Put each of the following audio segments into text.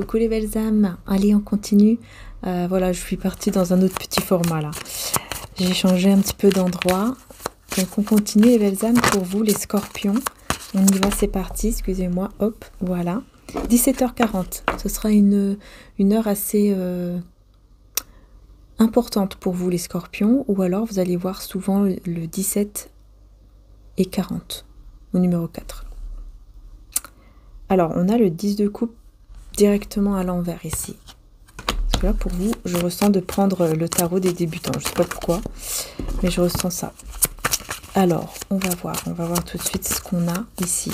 Coucou les belles âmes, allez on continue. Voilà, je suis partie dans un autre petit format là. J'ai changé un petit peu d'endroit. Donc on continue les belles âmes pour vous les scorpions. On y va, c'est parti, excusez-moi, hop, voilà. 17h40, ce sera une heure assez importante pour vous les scorpions. Ou alors vous allez voir souvent le 17 et 40, au numéro 4. Alors on a le 10 de coupe directement à l'envers ici. Parce que là pour vous, je ressens de prendre le tarot des débutants. Je sais pas pourquoi, mais je ressens ça. Alors, on va voir tout de suite ce qu'on a ici.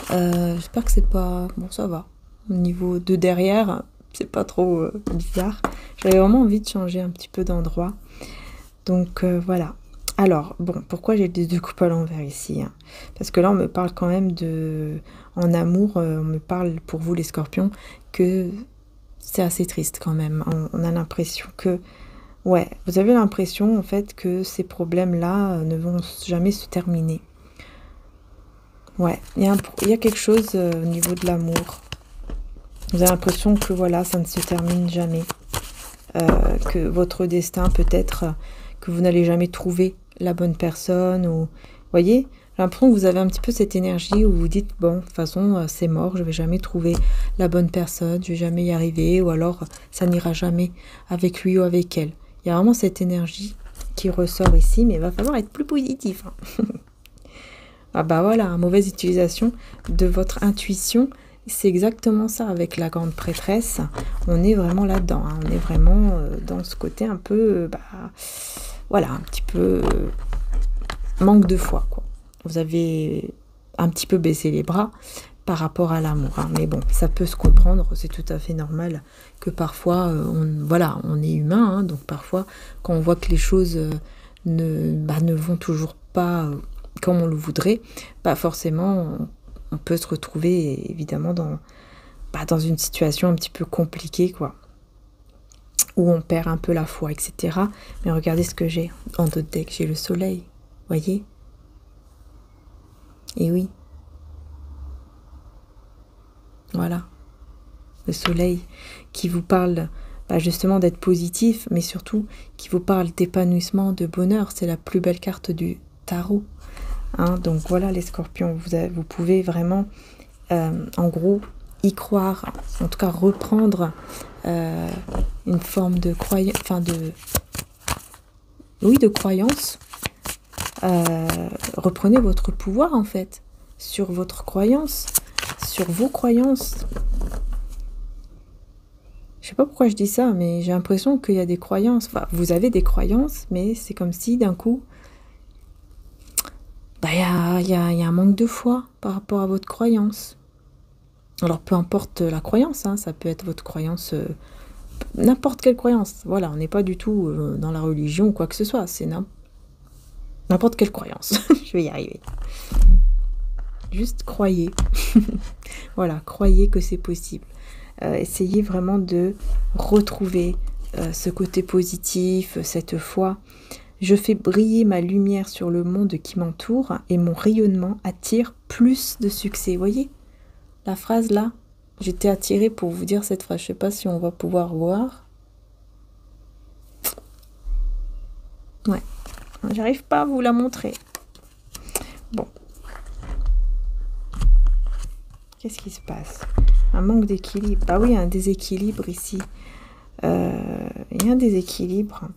J'espère que c'est pas... Bon, ça va. Au niveau de derrière, c'est pas trop bizarre. J'avais vraiment envie de changer un petit peu d'endroit. Donc, voilà. Alors, bon, pourquoi j'ai les deux coupes à l'envers ici, hein? Parce que là, on me parle quand même de... En amour, on me parle, pour vous les scorpions, que c'est assez triste quand même. On a l'impression que... Ouais, vous avez l'impression en fait que ces problèmes-là ne vont jamais se terminer. Ouais, il y a quelque chose au niveau de l'amour. Vous avez l'impression que voilà, ça ne se termine jamais. Que votre destin peut-être que vous n'allez jamais trouver la bonne personne. Ou, voyez, j'ai l'impression que vous avez un petit peu cette énergie où vous dites, bon, de toute façon, c'est mort, je vais jamais trouver la bonne personne, je vais jamais y arriver, ou alors ça n'ira jamais avec lui ou avec elle. Il y a vraiment cette énergie qui ressort ici, mais il va falloir être plus positif. Hein. Ah bah voilà, mauvaise utilisation de votre intuition, c'est exactement ça avec la grande prêtresse. On est vraiment là-dedans, hein. On est vraiment dans ce côté un peu, voilà, un petit peu manque de foi, quoi. Vous avez un petit peu baissé les bras par rapport à l'amour, hein. Mais bon, ça peut se comprendre, c'est tout à fait normal que parfois, voilà, on est humain, hein, donc parfois, quand on voit que les choses ne vont toujours pas comme on le voudrait, forcément, on peut se retrouver évidemment dans une situation un petit peu compliquée, quoi, où on perd un peu la foi, etc. Mais regardez ce que j'ai en d'autres decks, j'ai le soleil, voyez? Et oui. Voilà, le soleil qui vous parle justement d'être positif, mais surtout qui vous parle d'épanouissement, de bonheur. C'est la plus belle carte du tarot. Hein, donc voilà les scorpions, vous pouvez vraiment, en gros, y croire, en tout cas reprendre une forme de croyance, enfin de croyance. Reprenez votre pouvoir en fait sur votre croyance. Sur vos croyances. Je sais pas pourquoi je dis ça, mais j'ai l'impression qu'il y a des croyances. Enfin, vous avez des croyances, mais c'est comme si d'un coup, il y a un manque de foi par rapport à votre croyance. Alors, peu importe la croyance, hein, ça peut être votre croyance, n'importe quelle croyance. Voilà, on n'est pas du tout dans la religion ou quoi que ce soit. C'est n'importe quelle croyance. Je vais y arriver. Juste croyez. Voilà, croyez que c'est possible. Essayez vraiment de retrouver ce côté positif, cette foi. Je fais briller ma lumière sur le monde qui m'entoure et mon rayonnement attire plus de succès. Voyez la phrase là? J'étais attirée pour vous dire cette phrase. Je ne sais pas si on va pouvoir voir. Ouais, j'arrive pas à vous la montrer. Bon. Qu'est-ce qui se passe? Un manque d'équilibre. Ah oui, un déséquilibre ici. Il y a un déséquilibre.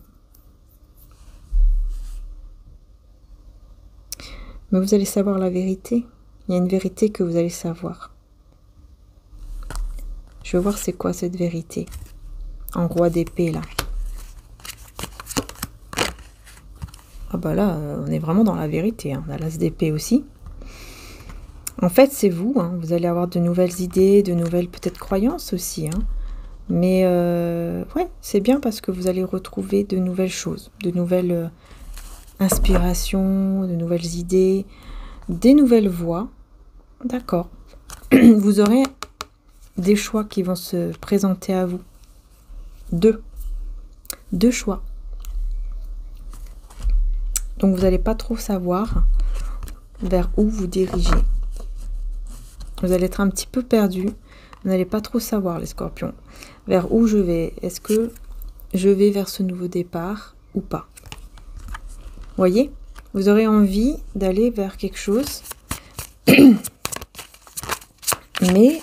Mais vous allez savoir la vérité. Il y a une vérité que vous allez savoir. Je veux voir c'est quoi cette vérité. En roi d'épée, là. Ah bah là, on est vraiment dans la vérité. Hein. On a l'as d'épée aussi. En fait, c'est vous, hein. Vous allez avoir de nouvelles idées, de nouvelles peut-être croyances aussi. Hein. Mais ouais, c'est bien parce que vous allez retrouver de nouvelles choses, de nouvelles inspirations, de nouvelles idées, des nouvelles voies. D'accord. Vous aurez des choix qui vont se présenter à vous. Deux choix. Donc vous n'allez pas trop savoir vers où vous diriger. Vous allez être un petit peu perdu Vous n'allez pas trop savoir, les scorpions. Vers où je vais? Est-ce que je vais vers ce nouveau départ ou pas? Voyez? Vous aurez envie d'aller vers quelque chose, mais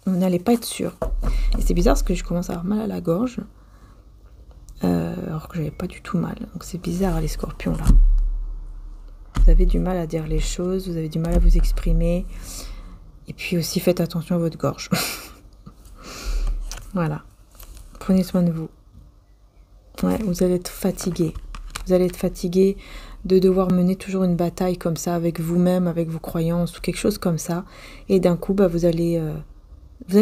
vous n'allez pas être sûr. Et c'est bizarre parce que je commence à avoir mal à la gorge, alors que j'avais pas du tout mal. Donc c'est bizarre, les scorpions, là. Vous avez du mal à dire les choses, vous avez du mal à vous exprimer. Et puis aussi, faites attention à votre gorge. Voilà. Prenez soin de vous. Ouais, vous allez être fatigué. Vous allez être fatigué de devoir mener toujours une bataille comme ça avec vous-même, avec vos croyances ou quelque chose comme ça. Et d'un coup, bah, vous allez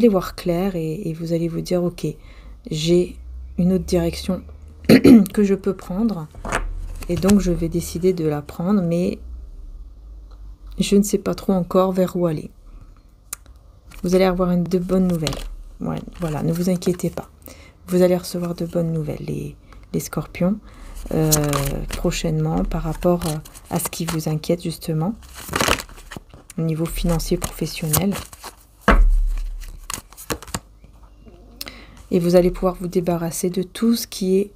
voir clair et vous allez vous dire, ok, j'ai une autre direction que je peux prendre. Et donc, je vais décider de la prendre, mais je ne sais pas trop encore vers où aller. Vous allez avoir de bonnes nouvelles. Ouais, voilà, ne vous inquiétez pas. Vous allez recevoir de bonnes nouvelles, les scorpions, prochainement, par rapport à ce qui vous inquiète, justement, au niveau financier, professionnel. Et vous allez pouvoir vous débarrasser de tout ce qui est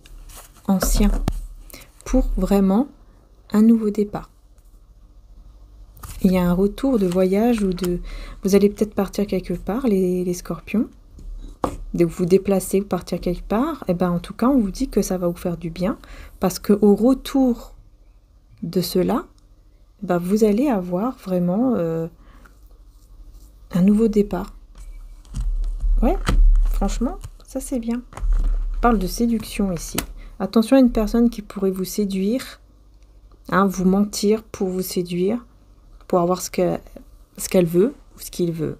ancien pour vraiment un nouveau départ. Il y a un retour de voyage ou de... Vous allez peut-être partir quelque part, les scorpions. De vous déplacer ou partir quelque part. Et ben en tout cas, on vous dit que ça va vous faire du bien. Parce qu'au retour de cela, ben, vous allez avoir vraiment un nouveau départ. Ouais, franchement, ça c'est bien. On parle de séduction ici. Attention à une personne qui pourrait vous séduire, hein, vous mentir pour vous séduire, pour avoir ce qu'elle veut ou ce qu'il veut.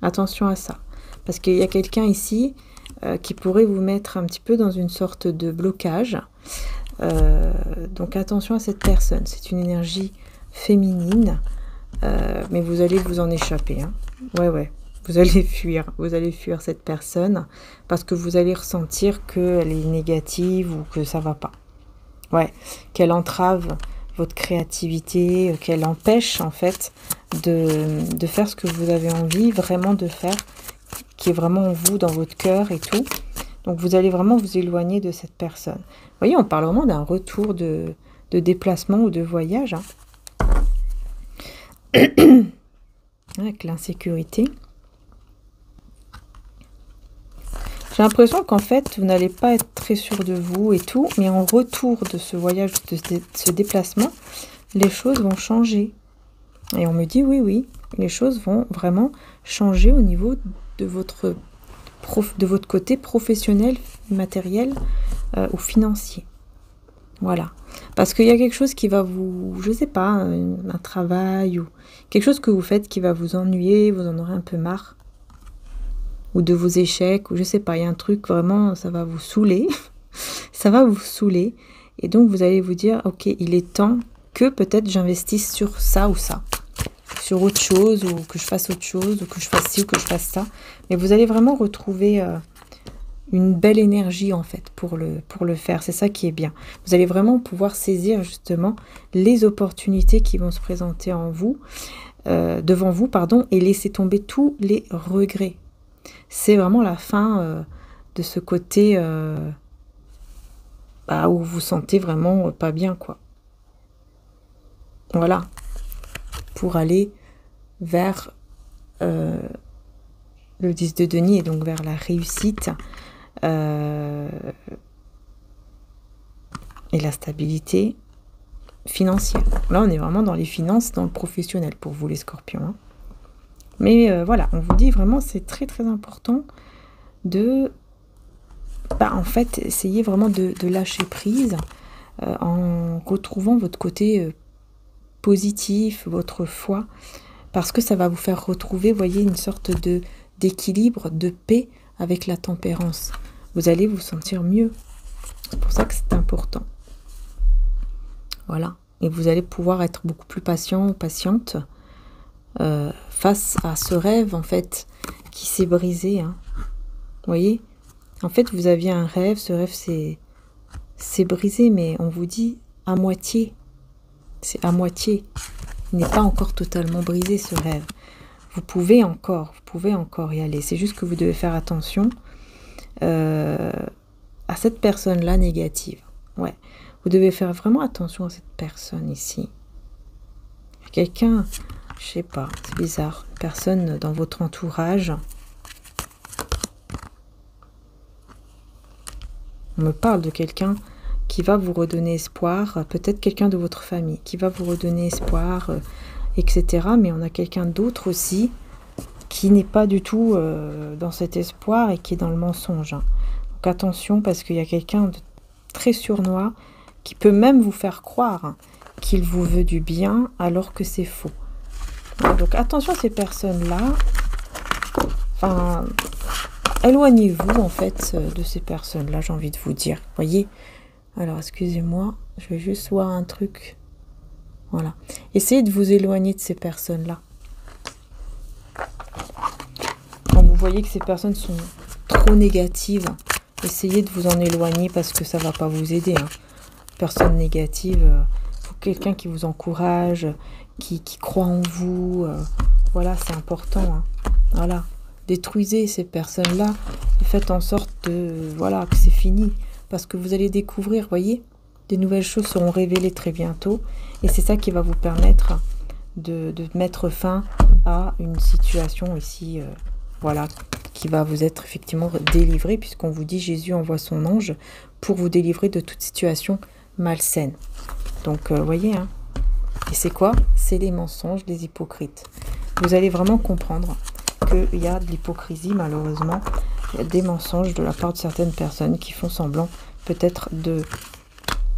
Attention à ça. Parce qu'il y a quelqu'un ici qui pourrait vous mettre un petit peu dans une sorte de blocage. Donc attention à cette personne. C'est une énergie féminine, mais vous allez vous en échapper. Hein. Ouais. Vous allez fuir cette personne parce que vous allez ressentir qu'elle est négative ou que ça va pas. Ouais, qu'elle entrave votre créativité, qu'elle empêche en fait de faire ce que vous avez envie vraiment de faire, qui est vraiment en vous, dans votre cœur et tout. Donc vous allez vraiment vous éloigner de cette personne. Vous voyez, on parle vraiment d'un retour de déplacement ou de voyage. Hein. Avec l'insécurité. J'ai l'impression qu'en fait, vous n'allez pas être très sûr de vous et tout, mais en retour de ce voyage, de ce déplacement, les choses vont changer. Et on me dit, oui, les choses vont vraiment changer au niveau de votre côté professionnel, matériel ou financier. Voilà. Parce qu'il y a quelque chose qui va vous, je sais pas, un travail ou quelque chose que vous faites qui va vous ennuyer, vous en aurez un peu marre. Ou de vos échecs, ou je sais pas, il y a un truc vraiment, ça va vous saouler. Ça va vous saouler. Et donc vous allez vous dire, ok, il est temps que peut-être j'investisse sur ça ou ça. Sur autre chose, ou que je fasse autre chose, ou que je fasse ci, ou que je fasse ça. Mais vous allez vraiment retrouver une belle énergie en fait pour le faire. C'est ça qui est bien. Vous allez vraiment pouvoir saisir justement les opportunités qui vont se présenter devant vous, et laisser tomber tous les regrets. C'est vraiment la fin de ce côté où vous vous sentez vraiment pas bien, quoi. Voilà. Pour aller vers le 10 de denier, et donc vers la réussite et la stabilité financière. Là, on est vraiment dans les finances, dans le professionnel pour vous, les scorpions. Hein. Mais voilà, on vous dit vraiment, c'est très très important de, en fait, essayer vraiment de lâcher prise en retrouvant votre côté positif, votre foi, parce que ça va vous faire retrouver, voyez, une sorte d'équilibre, de paix avec la tempérance. Vous allez vous sentir mieux. C'est pour ça que c'est important. Voilà. Et vous allez pouvoir être beaucoup plus patient ou patiente face à ce rêve, en fait, qui s'est brisé. Hein. Vous voyez ? En fait, vous aviez un rêve, ce rêve s'est brisé, mais on vous dit à moitié. C'est à moitié. Il n'est pas encore totalement brisé, ce rêve. vous pouvez encore y aller. C'est juste que vous devez faire attention à cette personne-là négative. Ouais, vous devez faire vraiment attention à cette personne ici. Quelqu'un, je sais pas, c'est bizarre, une personne dans votre entourage. On me parle de quelqu'un qui va vous redonner espoir, peut-être quelqu'un de votre famille qui va vous redonner espoir, etc. Mais on a quelqu'un d'autre aussi qui n'est pas du tout dans cet espoir et qui est dans le mensonge. Donc attention, parce qu'il y a quelqu'un de très sournois qui peut même vous faire croire qu'il vous veut du bien alors que c'est faux. Donc attention à ces personnes-là. Enfin, éloignez-vous en fait de ces personnes-là, j'ai envie de vous dire. Voyez? Alors excusez-moi, je vais juste voir un truc. Voilà. Essayez de vous éloigner de ces personnes-là. Quand vous voyez que ces personnes sont trop négatives, essayez de vous en éloigner parce que ça ne va pas vous aider. Personne négative, faut quelqu'un qui vous encourage, qui croit en vous. Voilà, c'est important. Voilà. Détruisez ces personnes-là. Faites en sorte voilà, que c'est fini. Parce que vous allez découvrir, voyez, des nouvelles choses seront révélées très bientôt. Et c'est ça qui va vous permettre de mettre fin à une situation ici, voilà, qui va vous être effectivement délivrée, puisqu'on vous dit Jésus envoie son ange pour vous délivrer de toute situation malsaine. Donc, voyez, hein. Et c'est quoi? C'est les mensonges des hypocrites. Vous allez vraiment comprendre qu'il y a de l'hypocrisie, malheureusement. Il y a des mensonges de la part de certaines personnes qui font semblant peut-être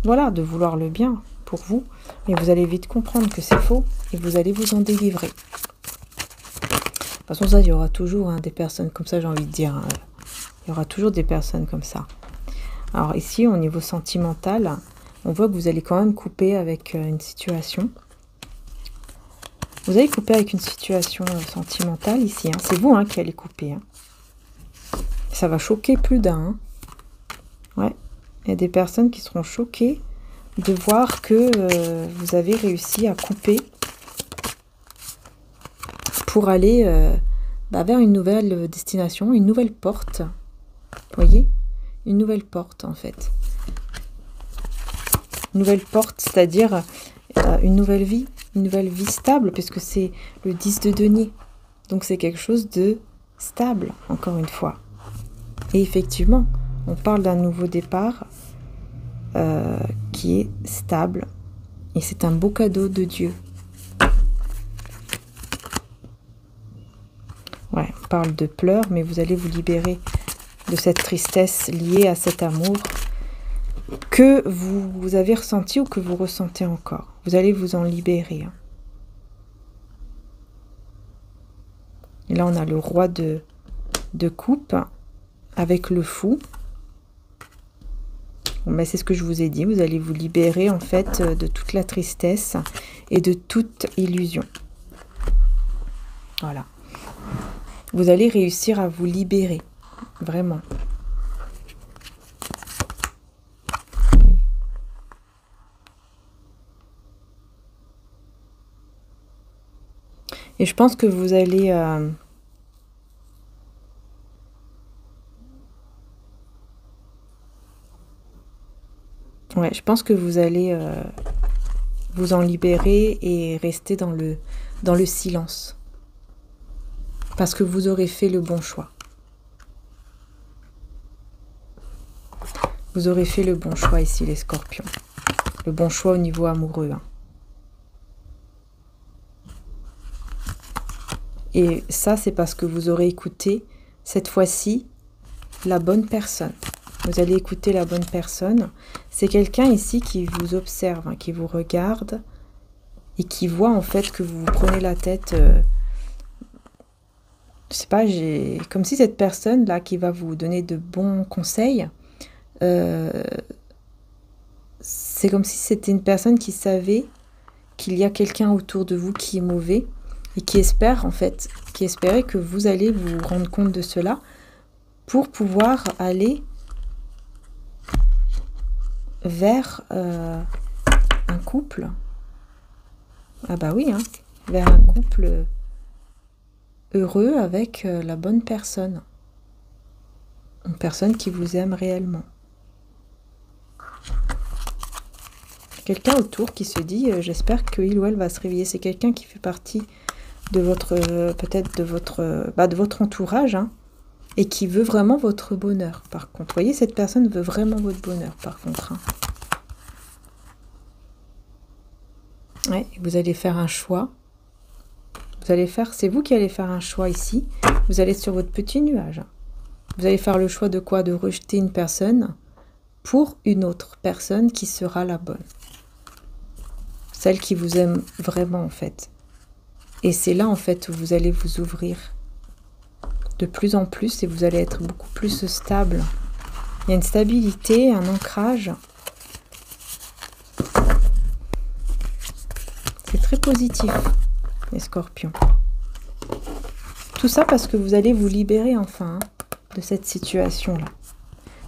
voilà, de vouloir le bien pour vous. Mais vous allez vite comprendre que c'est faux et vous allez vous en délivrer. De toute façon, ça, il y aura toujours des personnes comme ça, j'ai envie de dire. Il y aura toujours des personnes comme ça. Alors ici, au niveau sentimental, on voit que vous allez quand même couper avec une situation. Vous allez couper avec une situation sentimentale ici. C'est vous qui allez couper. Ça va choquer plus d'un. Ouais. Il y a des personnes qui seront choquées de voir que vous avez réussi à couper pour aller vers une nouvelle destination, une nouvelle porte. Vous voyez? Une nouvelle porte, en fait. Une nouvelle porte, c'est-à-dire une nouvelle vie stable, puisque c'est le 10 de denier. Donc c'est quelque chose de stable, encore une fois. Et effectivement, on parle d'un nouveau départ qui est stable. Et c'est un beau cadeau de Dieu. Ouais, on parle de pleurs, mais vous allez vous libérer de cette tristesse liée à cet amour que vous avez ressenti ou que vous ressentez encore. Vous allez vous en libérer. Et là, on a le roi de coupe avec le fou. Bon, ben, c'est ce que je vous ai dit. Vous allez vous libérer en fait de toute la tristesse et de toute illusion. Voilà. Vous allez réussir à vous libérer. Vraiment. Et je pense que vous allez... ouais, je pense que vous allez vous en libérer et rester dans le silence. Parce que vous aurez fait le bon choix. Vous aurez fait le bon choix ici, les scorpions. Le bon choix au niveau amoureux. Et ça, c'est parce que vous aurez écouté, cette fois-ci, la bonne personne. Vous allez écouter la bonne personne. C'est quelqu'un ici qui vous observe, qui vous regarde et qui voit en fait que vous vous prenez la tête. Je sais pas, comme si cette personne-là qui va vous donner de bons conseils, c'est comme si c'était une personne qui savait qu'il y a quelqu'un autour de vous qui est mauvais et qui espère en fait, qui espérait que vous allez vous rendre compte de cela pour pouvoir aller vers un couple. Ah bah oui, vers un couple heureux avec la bonne personne. Une personne qui vous aime réellement. Quelqu'un autour qui se dit, j'espère qu'il ou elle va se réveiller. C'est quelqu'un qui fait partie de votre, peut-être de votre entourage, hein, et qui veut vraiment votre bonheur. Par contre, vous voyez, cette personne veut vraiment votre bonheur, par contre. Hein. Ouais, vous allez faire un choix. C'est vous qui allez faire un choix ici. Vous allez être sur votre petit nuage. Vous allez faire le choix de quoi? De rejeter une personne pour une autre personne qui sera la bonne. Celle qui vous aime vraiment, en fait. Et c'est là, en fait, où vous allez vous ouvrir de plus en plus et vous allez être beaucoup plus stable. Il y a une stabilité, un ancrage. C'est très positif, les scorpions. Tout ça parce que vous allez vous libérer, enfin, hein, de cette situation-là,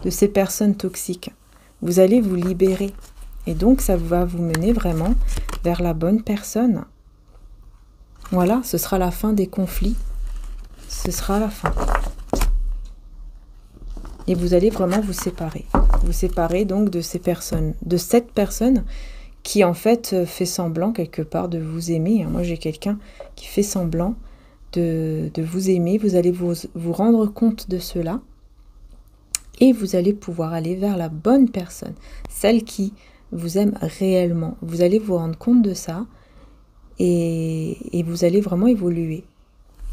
de ces personnes toxiques. Vous allez vous libérer. Et donc, ça va vous mener vraiment vers la bonne personne. Voilà, ce sera la fin des conflits. Ce sera la fin. Et vous allez vraiment vous séparer. Vous séparer donc de ces personnes, de cette personne qui en fait fait semblant quelque part de vous aimer. Moi, j'ai quelqu'un qui fait semblant de vous aimer. Vous allez vous rendre compte de cela. Et vous allez pouvoir aller vers la bonne personne. Celle qui vous aime réellement. Vous allez vous rendre compte de ça. Et vous allez vraiment évoluer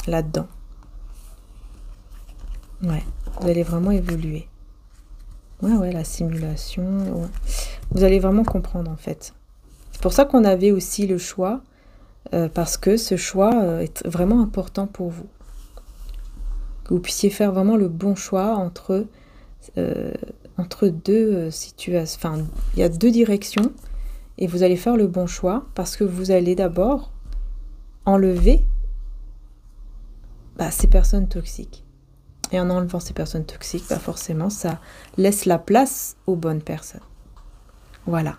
là-dedans. Ouais, vous allez vraiment évoluer. Ouais, la simulation. Ouais. Vous allez vraiment comprendre en fait. C'est pour ça qu'on avait aussi le choix, parce que ce choix est vraiment important pour vous. Que vous puissiez faire vraiment le bon choix entre deux situations. Enfin, il y a deux directions et vous allez faire le bon choix parce que vous allez d'abord enlever ces personnes toxiques. Et en enlevant ces personnes toxiques, forcément, ça laisse la place aux bonnes personnes. Voilà.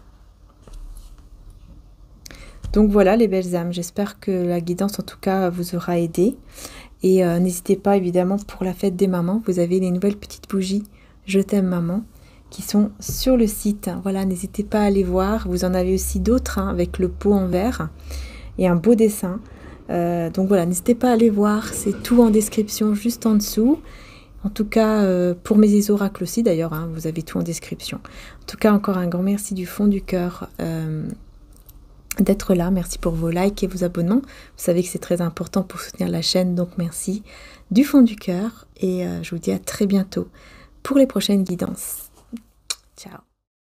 Donc voilà les belles âmes, j'espère que la guidance en tout cas vous aura aidé. Et n'hésitez pas évidemment pour la fête des mamans, vous avez les nouvelles petites bougies Je t'aime maman qui sont sur le site. Voilà, n'hésitez pas à aller voir. Vous en avez aussi d'autres avec le pot en verre et un beau dessin. Donc voilà, n'hésitez pas à aller voir, c'est tout en description juste en dessous. En tout cas, pour mes oracles aussi d'ailleurs, hein, vous avez tout en description. En tout cas, encore un grand merci du fond du cœur d'être là. Merci pour vos likes et vos abonnements. Vous savez que c'est très important pour soutenir la chaîne, donc merci du fond du cœur. Et je vous dis à très bientôt pour les prochaines guidances. Ciao.